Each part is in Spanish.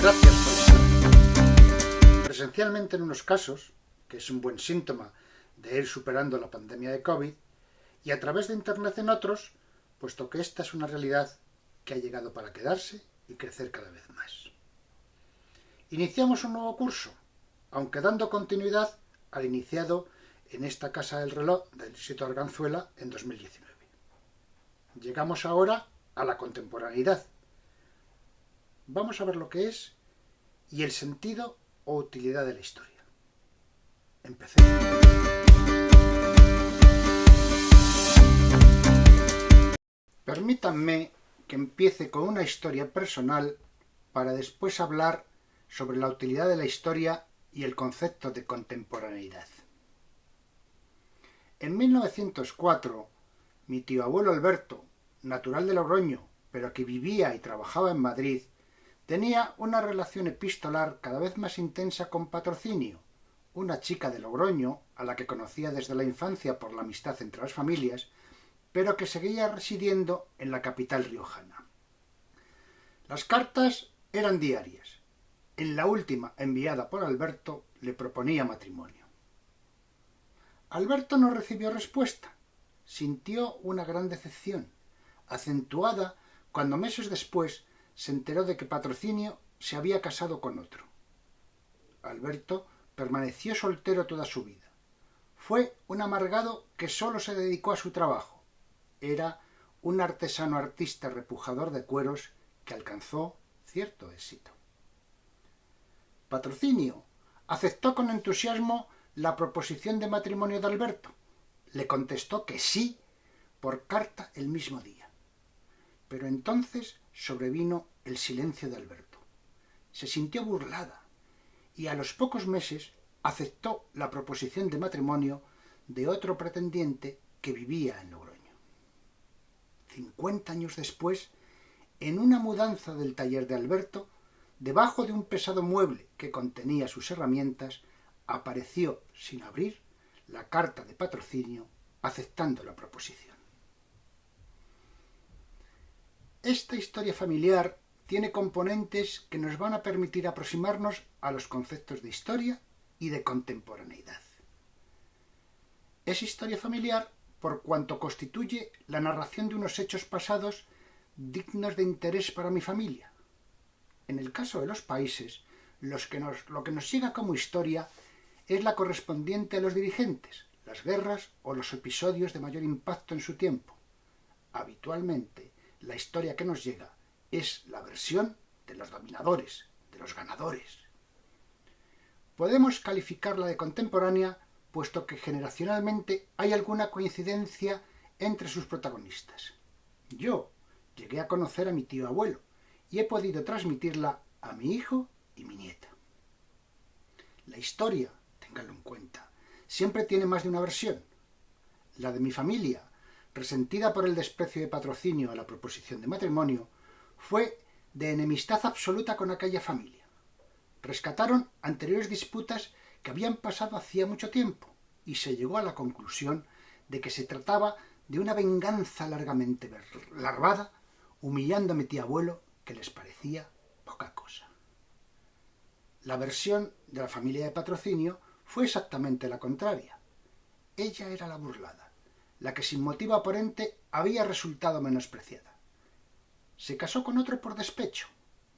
Gracias por estar. Presencialmente en unos casos, que es un buen síntoma de ir superando la pandemia de COVID, y a través de Internet en otros, puesto que esta es una realidad que ha llegado para quedarse y crecer cada vez más. Iniciamos un nuevo curso, aunque dando continuidad al iniciado en esta Casa del Reloj del Instituto Arganzuela en 2019. Llegamos ahora a la contemporaneidad. Vamos a ver lo que es y el sentido o utilidad de la historia. Empecemos. Permítanme que empiece con una historia personal para después hablar sobre la utilidad de la historia y el concepto de contemporaneidad. En 1904, mi tío abuelo Alberto, natural de Logroño, pero que vivía y trabajaba en Madrid, tenía una relación epistolar cada vez más intensa con Patrocinio, una chica de Logroño a la que conocía desde la infancia por la amistad entre las familias, pero que seguía residiendo en la capital riojana. Las cartas eran diarias. En la última, enviada por Alberto, le proponía matrimonio. Alberto no recibió respuesta. Sintió una gran decepción, acentuada cuando meses después se enteró de que Patrocinio se había casado con otro. Alberto permaneció soltero toda su vida. Fue un amargado que solo se dedicó a su trabajo. Era un artesano artista repujador de cueros que alcanzó cierto éxito. Patrocinio aceptó con entusiasmo la proposición de matrimonio de Alberto. Le contestó que sí por carta el mismo día. Pero entonces sobrevino el silencio de Alberto. Se sintió burlada y a los pocos meses aceptó la proposición de matrimonio de otro pretendiente que vivía en Logroño. 50 años después, en una mudanza del taller de Alberto, debajo de un pesado mueble que contenía sus herramientas, apareció, sin abrir, la carta de Patrocinio aceptando la proposición. Esta historia familiar tiene componentes que nos van a permitir aproximarnos a los conceptos de historia y de contemporaneidad. Es historia familiar por cuanto constituye la narración de unos hechos pasados dignos de interés para mi familia. En el caso de los países, lo que nos llega como historia es la correspondiente a los dirigentes, las guerras o los episodios de mayor impacto en su tiempo. Habitualmente, la historia que nos llega es la versión de los dominadores, de los ganadores. Podemos calificarla de contemporánea puesto que generacionalmente hay alguna coincidencia entre sus protagonistas. Yo llegué a conocer a mi tío abuelo y he podido transmitirla a mi hijo y mi nieta. La historia, ténganlo en cuenta, siempre tiene más de una versión. La de mi familia, resentida por el desprecio de Patrocinio a la proposición de matrimonio, fue de enemistad absoluta con aquella familia. Rescataron anteriores disputas que habían pasado hacía mucho tiempo y se llegó a la conclusión de que se trataba de una venganza largamente larvada, humillando a mi tío abuelo, que les parecía poca cosa. La versión de la familia de Patrocinio fue exactamente la contraria. Ella era la burlada, la que sin motivo aparente había resultado menospreciada. Se casó con otro por despecho.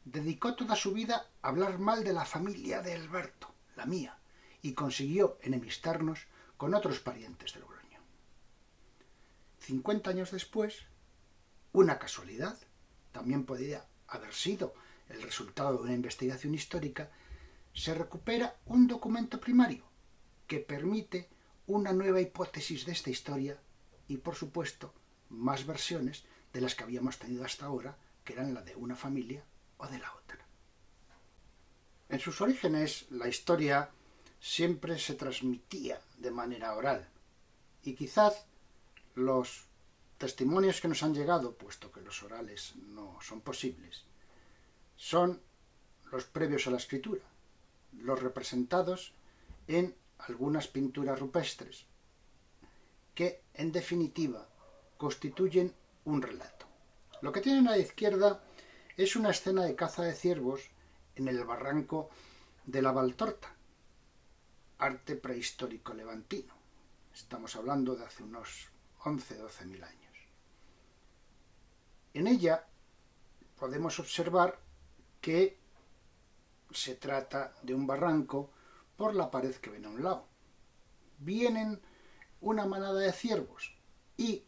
Dedicó toda su vida a hablar mal de la familia de Alberto, la mía, y consiguió enemistarnos con otros parientes de Logroño. 50 años después, una casualidad, también podría haber sido el resultado de una investigación histórica, se recupera un documento primario que permite una nueva hipótesis de esta historia y, por supuesto, más versiones de las que habíamos tenido hasta ahora, que eran la de una familia o de la otra. En sus orígenes, la historia siempre se transmitía de manera oral y quizás los testimonios que nos han llegado, puesto que los orales no son posibles, son los previos a la escritura, los representados en algunas pinturas rupestres, que en definitiva constituyen un relato. Lo que tienen a la izquierda es una escena de caza de ciervos en el barranco de la Valtorta, arte prehistórico levantino. Estamos hablando de hace unos 11-12.000 años. En ella podemos observar que se trata de un barranco por la pared que ven a un lado. Vienen una manada de ciervos y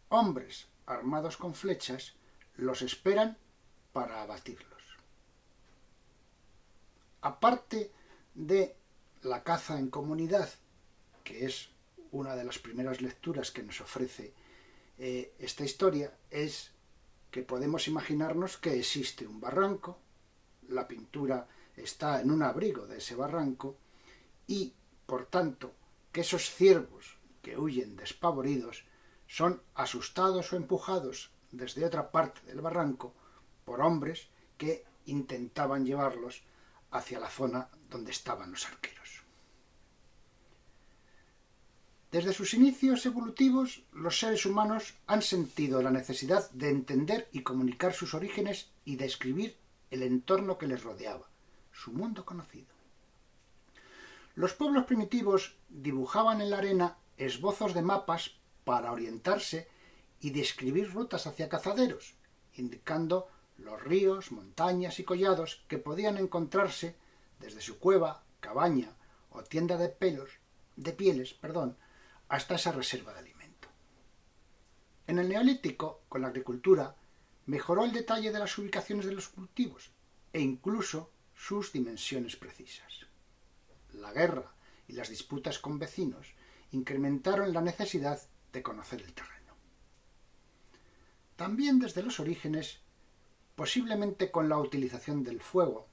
hombres armados con flechas los esperan para abatirlos. Aparte de la caza en comunidad, que es una de las primeras lecturas que nos ofrece esta historia, es que podemos imaginarnos que existe un barranco, la pintura está en un abrigo de ese barranco y, por tanto, que esos ciervos que huyen despavoridos son asustados o empujados desde otra parte del barranco por hombres que intentaban llevarlos hacia la zona donde estaban los arqueros. Desde sus inicios evolutivos, los seres humanos han sentido la necesidad de entender y comunicar sus orígenes y describir el entorno que les rodeaba, su mundo conocido. Los pueblos primitivos dibujaban en la arena esbozos de mapas para orientarse y describir rutas hacia cazaderos, indicando los ríos, montañas y collados que podían encontrarse desde su cueva, cabaña o tienda de pieles, hasta esa reserva de alimento. En el Neolítico, con la agricultura, mejoró el detalle de las ubicaciones de los cultivos e incluso sus dimensiones precisas. La guerra y las disputas con vecinos incrementaron la necesidad de conocer el terreno. También desde los orígenes, posiblemente con la utilización del fuego,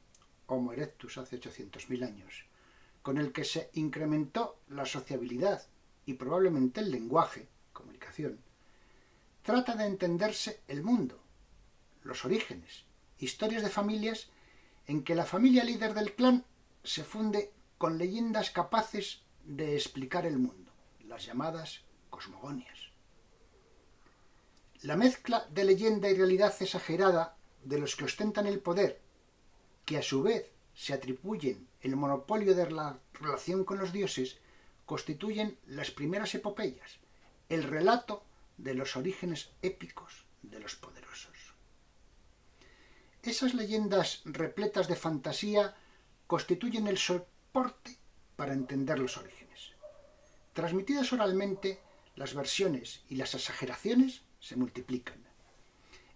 Homo erectus hace 800.000 años, con el que se incrementó la sociabilidad y probablemente el lenguaje, comunicación, trata de entenderse el mundo, los orígenes, historias de familias en que la familia líder del clan se funde con leyendas capaces de explicar el mundo, las llamadas cosmogonias. La mezcla de leyenda y realidad exagerada de los que ostentan el poder, que a su vez se atribuyen el monopolio de la relación con los dioses, constituyen las primeras epopeyas, el relato de los orígenes épicos de los poderosos. Esas leyendas repletas de fantasía constituyen el soporte para entender los orígenes. Transmitidas oralmente, las versiones y las exageraciones se multiplican.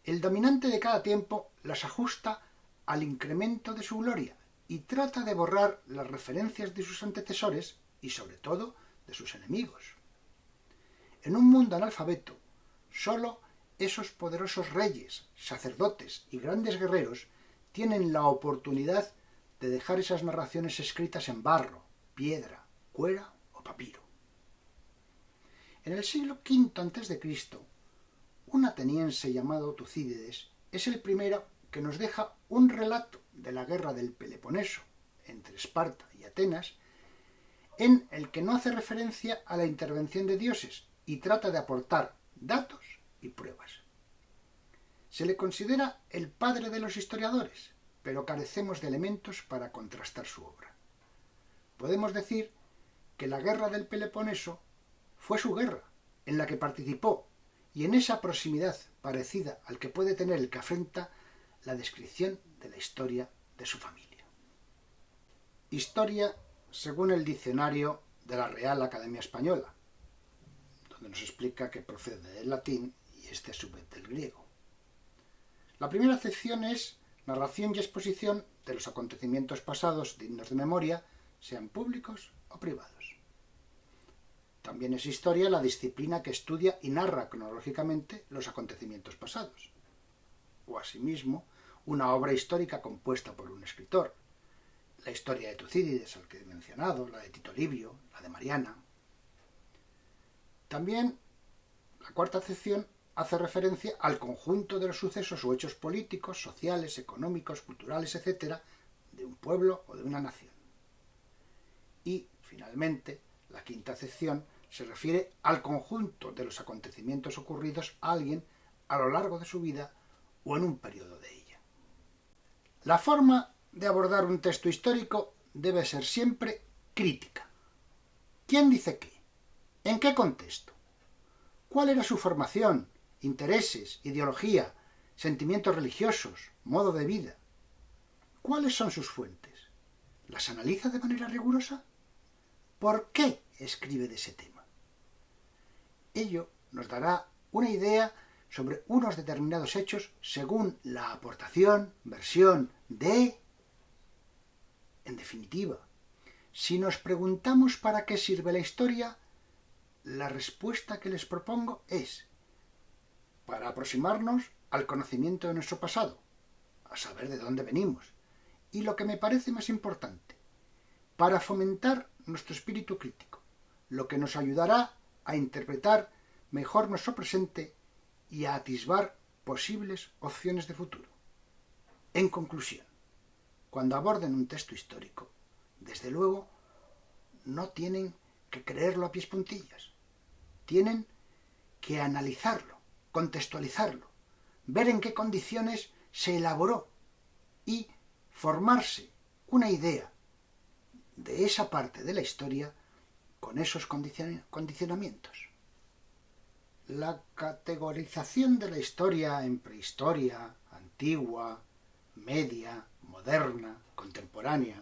El dominante de cada tiempo las ajusta al incremento de su gloria y trata de borrar las referencias de sus antecesores y, sobre todo, de sus enemigos. En un mundo analfabeto, solo esos poderosos reyes, sacerdotes y grandes guerreros tienen la oportunidad de dejar esas narraciones escritas en barro, piedra, cuera o papiro. En el siglo V a.C., un ateniense llamado Tucídides es el primero que nos deja un relato de la guerra del Peloponeso entre Esparta y Atenas, en el que no hace referencia a la intervención de dioses y trata de aportar datos y pruebas. Se le considera el padre de los historiadores, pero carecemos de elementos para contrastar su obra. Podemos decir que la guerra del Peloponeso fue su guerra, en la que participó, y en esa proximidad parecida al que puede tener el que afrenta la descripción de la historia de su familia. Historia según el diccionario de la Real Academia Española, donde nos explica que procede del latín y a su vez del griego. La primera acepción es narración y exposición de los acontecimientos pasados dignos de memoria, sean públicos o privados. También es historia la disciplina que estudia y narra cronológicamente los acontecimientos pasados. O asimismo, una obra histórica compuesta por un escritor. La historia de Tucídides, al que he mencionado, la de Tito Livio, la de Mariana. También la cuarta acepción hace referencia al conjunto de los sucesos o hechos políticos, sociales, económicos, culturales, etc., de un pueblo o de una nación. Y, finalmente, la quinta acepción se refiere al conjunto de los acontecimientos ocurridos a alguien a lo largo de su vida o en un periodo de ella. La forma de abordar un texto histórico debe ser siempre crítica. ¿Quién dice qué? ¿En qué contexto? ¿Cuál era su formación, intereses, ideología, sentimientos religiosos, modo de vida? ¿Cuáles son sus fuentes? ¿Las analiza de manera rigurosa? ¿Por qué escribe de ese tema? Ello nos dará una idea sobre unos determinados hechos según la aportación, versión de... En definitiva, si nos preguntamos para qué sirve la historia, la respuesta que les propongo es para aproximarnos al conocimiento de nuestro pasado, a saber de dónde venimos, y lo que me parece más importante, para fomentar nuestro espíritu crítico, lo que nos ayudará a interpretar mejor nuestro presente y a atisbar posibles opciones de futuro. En conclusión, cuando aborden un texto histórico, desde luego, no tienen que creerlo a pies juntillas. Tienen que analizarlo, contextualizarlo, ver en qué condiciones se elaboró y formarse una idea de esa parte de la historia con esos condicionamientos. La categorización de la historia en prehistoria, antigua, media, moderna, contemporánea,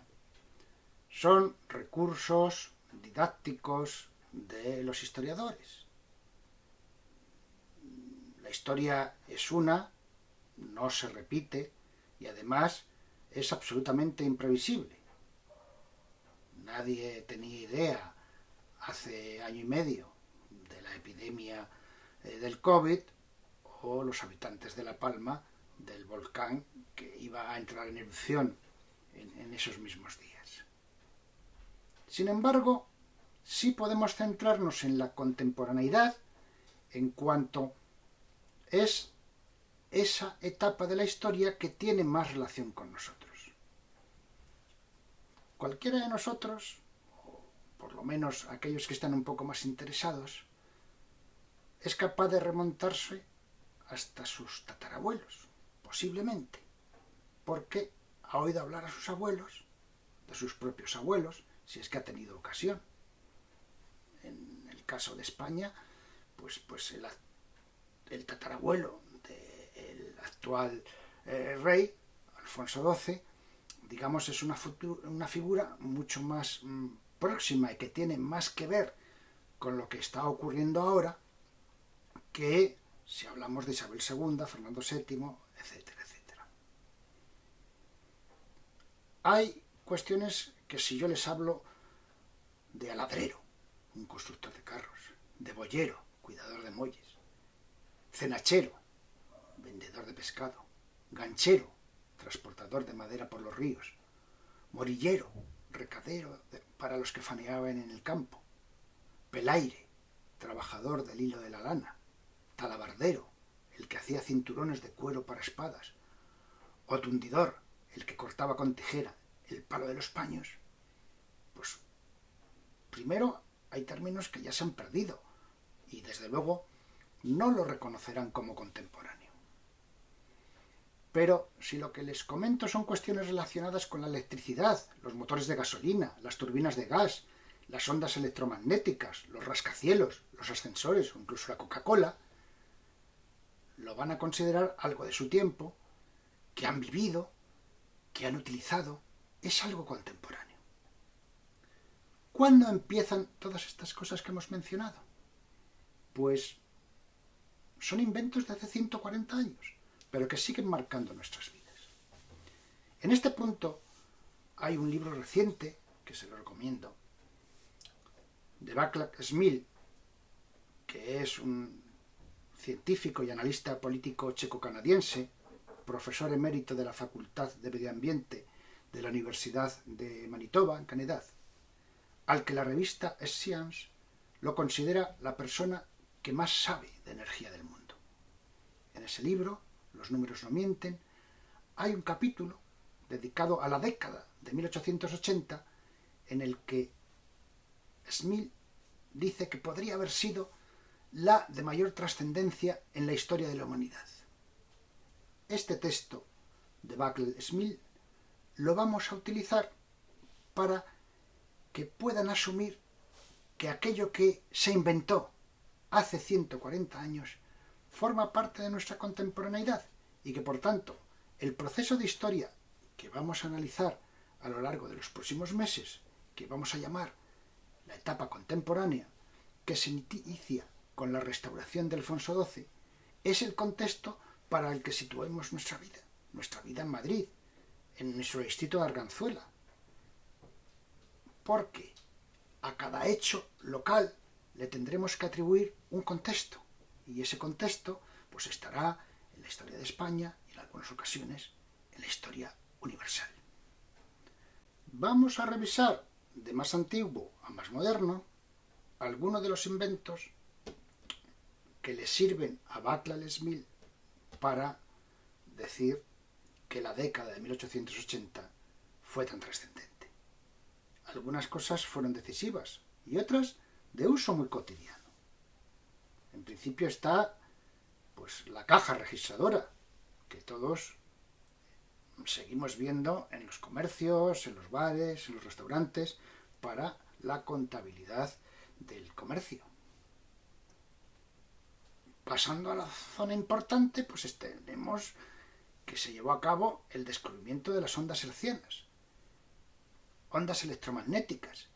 son recursos didácticos de los historiadores. La historia es una, no se repite y además es absolutamente imprevisible. Nadie tenía idea hace año y medio de la epidemia del COVID o los habitantes de La Palma del volcán que iba a entrar en erupción en esos mismos días. Sin embargo, sí podemos centrarnos en la contemporaneidad en cuanto es esa etapa de la historia que tiene más relación con nosotros. Cualquiera de nosotros, o por lo menos aquellos que están un poco más interesados, es capaz de remontarse hasta sus tatarabuelos, posiblemente, porque ha oído hablar a sus abuelos, de sus propios abuelos, si es que ha tenido ocasión. En el caso de España, pues el tatarabuelo del actual rey, Alfonso XII, digamos, es una figura mucho más próxima y que tiene más que ver con lo que está ocurriendo ahora que si hablamos de Isabel II, Fernando VII, etcétera, etcétera. Hay cuestiones que si yo les hablo de aladrero, un constructor de carros, de boyero, cuidador de muelles, cenachero, vendedor de pescado, ganchero, transportador de madera por los ríos, morillero, recadero para los que faenaban en el campo, pelaire, trabajador del hilo de la lana, talabardero, el que hacía cinturones de cuero para espadas, o tundidor, el que cortaba con tijera el palo de los paños, pues primero hay términos que ya se han perdido y desde luego no lo reconocerán como contemporáneo. Pero si lo que les comento son cuestiones relacionadas con la electricidad, los motores de gasolina, las turbinas de gas, las ondas electromagnéticas, los rascacielos, los ascensores o incluso la Coca-Cola, lo van a considerar algo de su tiempo, que han vivido, que han utilizado, es algo contemporáneo. ¿Cuándo empiezan todas estas cosas que hemos mencionado? Pues son inventos de hace 140 años, pero que siguen marcando nuestras vidas. En este punto hay un libro reciente, que se lo recomiendo, de Václav Smil, que es un científico y analista político checo-canadiense, profesor emérito de la Facultad de Medio Ambiente de la Universidad de Manitoba, en Canadá, al que la revista Science lo considera la persona que más sabe de energía del mundo. En ese libro, Los números no mienten, hay un capítulo dedicado a la década de 1880 en el que Smil dice que podría haber sido la de mayor trascendencia en la historia de la humanidad. Este texto de Václav Smil lo vamos a utilizar para que puedan asumir que aquello que se inventó hace 140 años forma parte de nuestra contemporaneidad y que, por tanto, el proceso de historia que vamos a analizar a lo largo de los próximos meses, que vamos a llamar la etapa contemporánea, que se inicia con la restauración de Alfonso XII, es el contexto para el que situemos nuestra vida en Madrid, en nuestro distrito de Arganzuela, porque a cada hecho local le tendremos que atribuir un contexto, y ese contexto pues estará en la historia de España y en algunas ocasiones en la historia universal. Vamos a revisar de más antiguo a más moderno algunos de los inventos que le sirven a Václav Smil para decir que la década de 1880 fue tan trascendente. Algunas cosas fueron decisivas y otras de uso muy cotidiano. En principio está pues la caja registradora, que todos seguimos viendo en los comercios, en los bares, en los restaurantes, para la contabilidad del comercio. Pasando a la zona importante, pues tenemos que se llevó a cabo el descubrimiento de las ondas hertzianas, ondas electromagnéticas,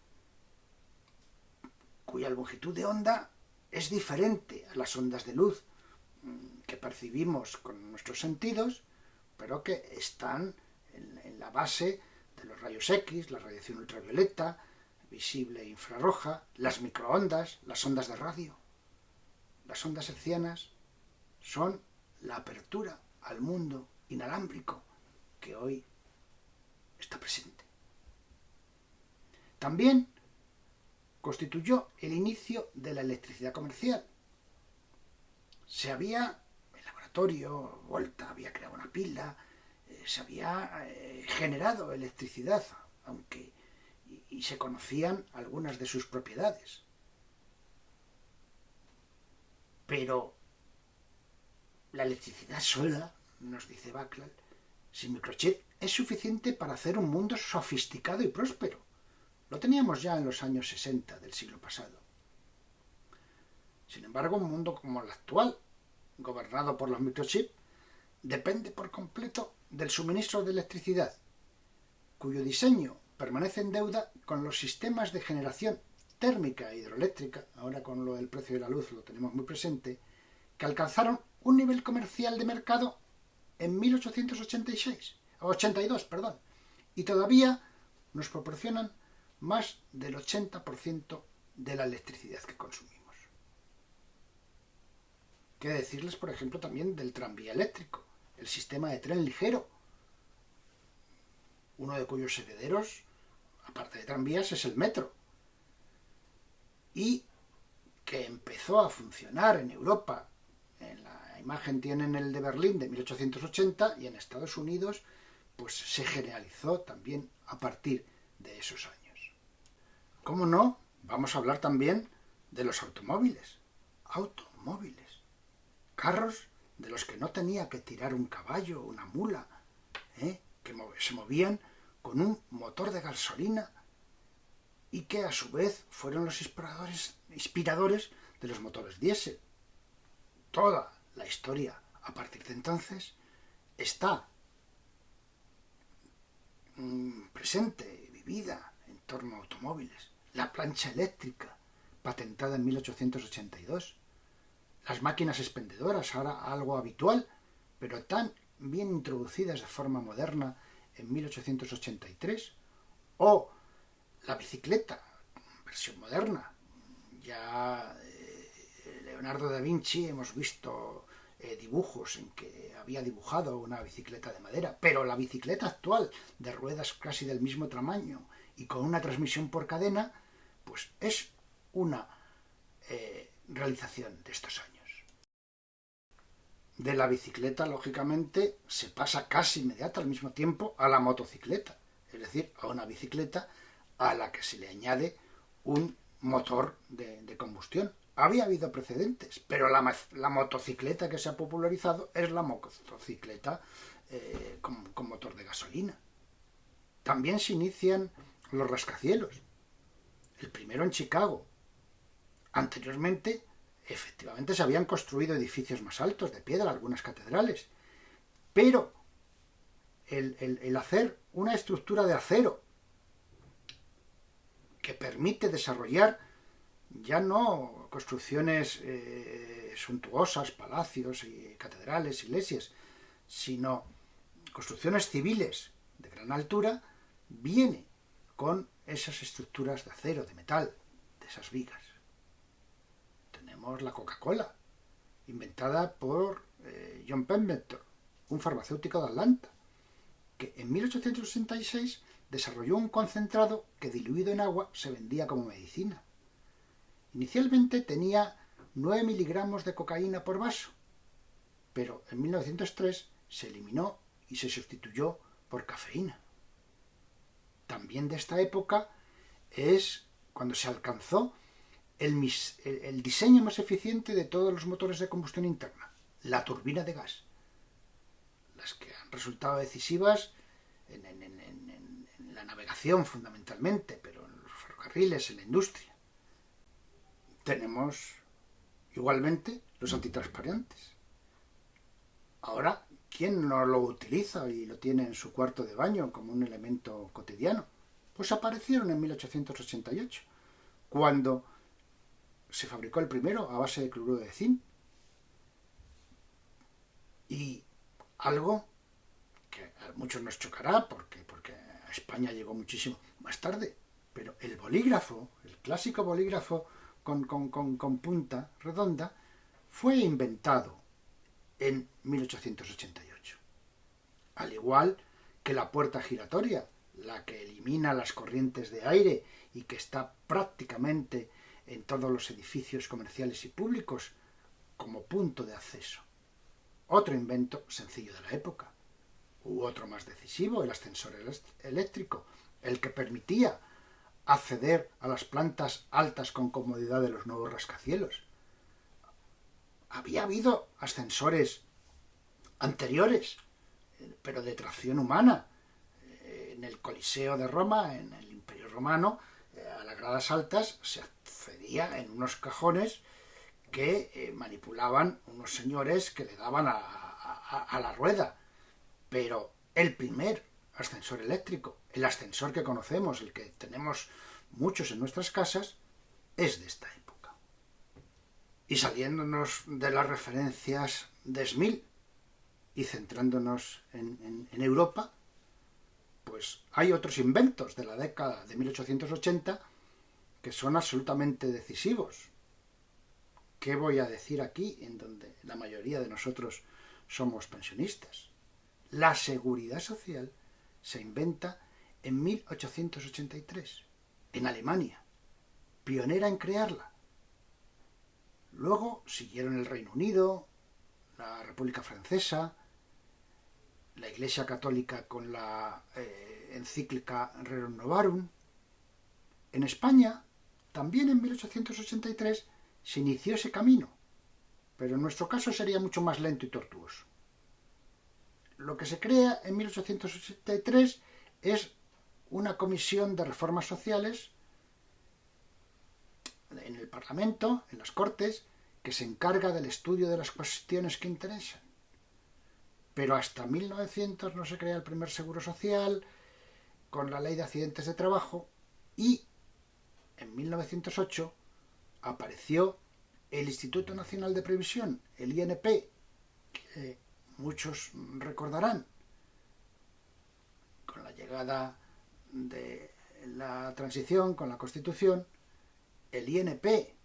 cuya longitud de onda es diferente a las ondas de luz que percibimos con nuestros sentidos, pero que están en la base de los rayos X, la radiación ultravioleta, visible e infrarroja, las microondas, las ondas de radio. Las ondas hertzianas son la apertura al mundo inalámbrico que hoy está presente. También constituyó el inicio de la electricidad comercial. El laboratorio Volta había creado una pila, se había generado electricidad, aunque y se conocían algunas de sus propiedades. Pero la electricidad sola, nos dice Václav, sin microchip, es suficiente para hacer un mundo sofisticado y próspero. Lo teníamos ya en los años 60 del siglo pasado. Sin embargo, un mundo como el actual, gobernado por los microchips, depende por completo del suministro de electricidad, cuyo diseño permanece en deuda con los sistemas de generación térmica e hidroeléctrica, ahora con lo del precio de la luz lo tenemos muy presente, que alcanzaron un nivel comercial de mercado en 1882, y todavía nos proporcionan más del 80% de la electricidad que consumimos. ¿Qué decirles, por ejemplo, también del tranvía eléctrico, el sistema de tren ligero, uno de cuyos herederos, aparte de tranvías, es el metro, y que empezó a funcionar en Europa. En la imagen tienen el de Berlín de 1880 y en Estados Unidos pues se generalizó también a partir de esos años. ¿Cómo no? Vamos a hablar también de los automóviles. Carros de los que no tenía que tirar un caballo o una mula, que se movían con un motor de gasolina y que a su vez fueron los inspiradores de los motores diésel. Toda la historia a partir de entonces está presente, vivida en torno a automóviles. La plancha eléctrica, patentada en 1882. Las máquinas expendedoras, ahora algo habitual, pero tan bien introducidas de forma moderna en 1883. O la bicicleta, versión moderna. Ya Leonardo da Vinci hemos visto dibujos en que había dibujado una bicicleta de madera, pero la bicicleta actual, de ruedas casi del mismo tamaño y con una transmisión por cadena, pues es una realización de estos años. De la bicicleta, lógicamente, se pasa casi inmediato al mismo tiempo a la motocicleta, es decir, a una bicicleta a la que se le añade un motor de combustión. Había habido precedentes, pero la motocicleta que se ha popularizado es la motocicleta con motor de gasolina. También se inician los rascacielos. El primero en Chicago. Anteriormente, efectivamente, se habían construido edificios más altos de piedra, algunas catedrales. Pero el hacer una estructura de acero que permite desarrollar ya no construcciones suntuosas, palacios y catedrales, iglesias, sino construcciones civiles de gran altura, viene con esas estructuras de acero, de metal, de esas vigas. Tenemos la Coca-Cola, inventada por John Pemberton, un farmacéutico de Atlanta, que en 1866 desarrolló un concentrado que diluido en agua se vendía como medicina. Inicialmente tenía 9 miligramos de cocaína por vaso, pero en 1903 se eliminó y se sustituyó por cafeína. También de esta época es cuando se alcanzó el diseño más eficiente de todos los motores de combustión interna, la turbina de gas, las que han resultado decisivas en la navegación fundamentalmente, pero en los ferrocarriles, en la industria. Tenemos igualmente los antitransparentes. Ahora, ¿quién no lo utiliza y lo tiene en su cuarto de baño como un elemento cotidiano? Pues aparecieron en 1888, cuando se fabricó el primero a base de cloruro de zinc. Y algo que a muchos nos chocará porque a España llegó muchísimo más tarde, pero el bolígrafo, el clásico bolígrafo con punta redonda, fue inventado en 1888. Al igual que la puerta giratoria, la que elimina las corrientes de aire y que está prácticamente en todos los edificios comerciales y públicos como punto de acceso. Otro invento sencillo de la época. U otro más decisivo, el ascensor eléctrico, el que permitía acceder a las plantas altas con comodidad de los nuevos rascacielos. Había habido ascensores anteriores, pero de tracción humana. En el Coliseo de Roma, en el Imperio Romano, a las gradas altas se accedía en unos cajones que manipulaban unos señores que le daban a la rueda. Pero el primer ascensor eléctrico, el ascensor que conocemos, el que tenemos muchos en nuestras casas, es de esta época. Y saliéndonos de las referencias de Smil y centrándonos en Europa, pues hay otros inventos de la década de 1880 que son absolutamente decisivos. ¿Qué voy a decir aquí, en donde la mayoría de nosotros somos pensionistas? La seguridad social se inventa en 1883, en Alemania, pionera en crearla. Luego siguieron el Reino Unido, la República Francesa, la Iglesia Católica con la encíclica Rerum Novarum. En España, también en 1883, se inició ese camino, pero en nuestro caso sería mucho más lento y tortuoso. Lo que se crea en 1883 es una comisión de reformas sociales en el Parlamento, en las Cortes, que se encarga del estudio de las cuestiones que interesan. Pero hasta 1900 no se crea el primer seguro social, con la ley de accidentes de trabajo, y en 1908 apareció el Instituto Nacional de Previsión, el INP, que muchos recordarán, con la llegada de la transición, con la Constitución, el INP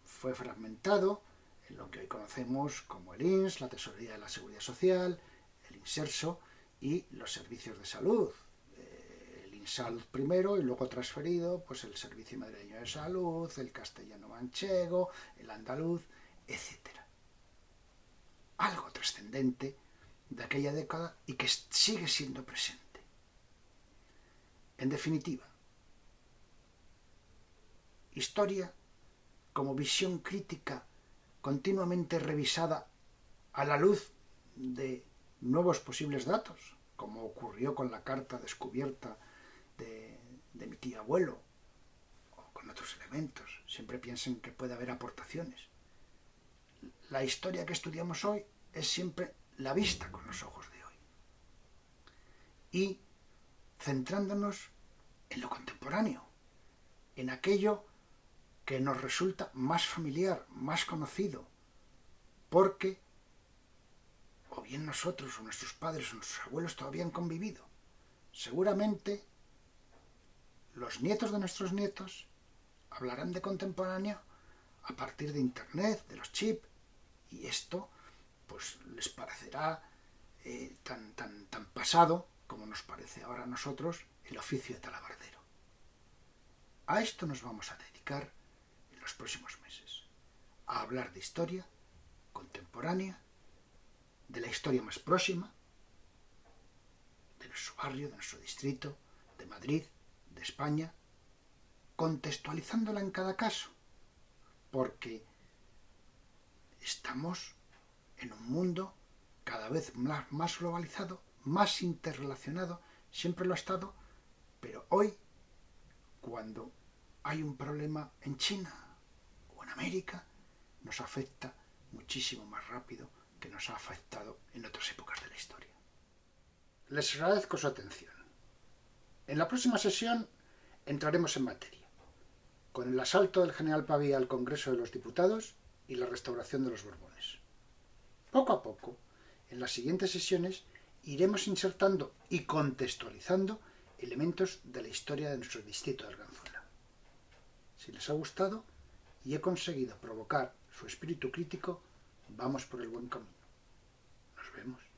fue fragmentado en lo que hoy conocemos como el INS, la Tesorería de la Seguridad Social, el INSERSO y los servicios de salud. El INSALUD primero y luego transferido pues el Servicio Madrileño de Salud, el castellano manchego, el andaluz, etc. Algo trascendente de aquella década y que sigue siendo presente. En definitiva, historia como visión crítica continuamente revisada a la luz de nuevos posibles datos, como ocurrió con la carta descubierta de mi tío abuelo, o con otros elementos. Siempre piensen que puede haber aportaciones. La historia que estudiamos hoy es siempre la vista con los ojos de hoy. Y centrándonos en lo contemporáneo, en aquello que nos resulta más familiar, más conocido, porque o bien nosotros o nuestros padres o nuestros abuelos todavía han convivido. Seguramente los nietos de nuestros nietos hablarán de contemporáneo a partir de Internet, de los chips, y esto pues les parecerá tan pasado como nos parece ahora a nosotros el oficio de talabardero. A esto nos vamos a dedicar en los próximos meses, a hablar de historia contemporánea, de la historia más próxima, de nuestro barrio, de nuestro distrito, de Madrid, de España, contextualizándola en cada caso, porque estamos en un mundo cada vez más globalizado, más interrelacionado, siempre lo ha estado, pero hoy, cuando hay un problema en China o en América, nos afecta muchísimo más rápido que nos ha afectado en otras épocas de la historia. Les agradezco su atención. En la próxima sesión entraremos en materia, con el asalto del general Pavía al Congreso de los Diputados y la restauración de los Borbones. Poco a poco, en las siguientes sesiones, iremos insertando y contextualizando elementos de la historia de nuestro distrito de Arganzuela. Si les ha gustado y he conseguido provocar su espíritu crítico, vamos por el buen camino. Nos vemos.